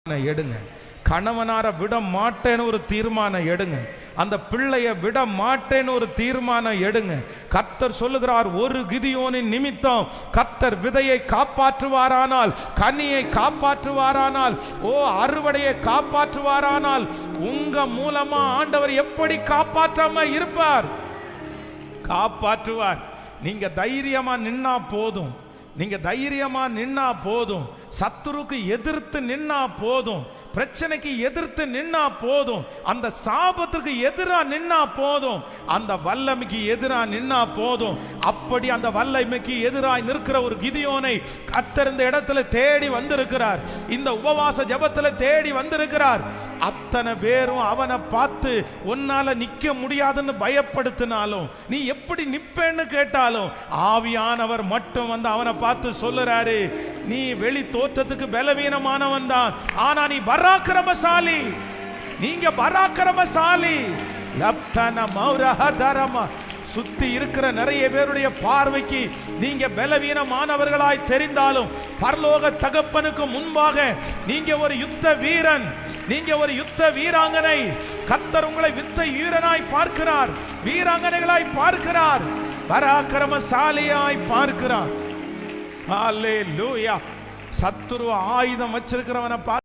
எடுங்க. கணவனார விட மாட்டேன்னு ஒரு தீர்மானம் எடுங்க. அந்த பிள்ளைய விட மாட்டேன்னு ஒரு தீர்மானம் எடுங்க. கர்த்தர் சொல்லுகிறார், ஒரு கிதியோனின் நிமித்தம் கர்த்தர் விதையை காப்பாற்றுவாரானால், கனியை காப்பாற்றுவாரானால், அறுவடையை காப்பாற்றுவாரானால், உங்க மூலமா ஆண்டவர் எப்படி காப்பாற்றாம இருப்பார்? காப்பாற்றுவார். நீங்க தைரியமா நின்னா போதும். நீங்க தைரியமா நின்னா போதும். சத்துருக்கு எதிர்த்து நின்னா போதும். பிரச்சனைக்கு எதிர்த்து நின்னா போதும். அந்த சாபத்திற்கு எதிரா நின்னா போதும். அந்த வல்லமைக்கு எதிரா நின்னா போதும். அப்படி அந்த வல்லமைக்கு எதிராய் நிற்கிற ஒரு கிதியோனை கர்த்தர் இந்த இடத்துல தேடி வந்திருக்கிறார். இந்த உபவாச ஜெபத்துல தேடி வந்திருக்கிறார். அத்தனை பேரும் அவனை பார்த்து உன்னால நிக்க முடியாதுன்னு பயப்படுத்தினாலும், நீ எப்படி நிப்பேன்னு கேட்டாலும், ஆவியானவர் மட்டும் வந்து அவனை பார்த்து சொல்லுறாரு, நீ வெளி தோற்றத்துக்கு பலவீனமானவன் தான், ஆனா நீ பராக்கிரமசாலி. நீங்க பராக்கிரமசாலி. லப்தன மௌரஹதரம. சுத்தி இருக்கிற நிறைய பேருடைய பார்வைக்கு நீங்க பலவீனமானவர்களாய் தெரிந்தாலும், பரலோக தகப்பனுக்கு முன்பாக நீங்க ஒரு யுத்த வீரன். நீங்க ஒரு யுத்த வீராங்கனை. கர்த்தர் உங்களை யுத்த வீரனாய் பார்க்கிறார், வீராங்கனைகளாய் பார்க்கிறார், பராக்கிரமசாலியாய் பார்க்கிறார். ஹல்லேலூயா. சத்துரு ஆயுதம் வச்சிருக்கிறவனை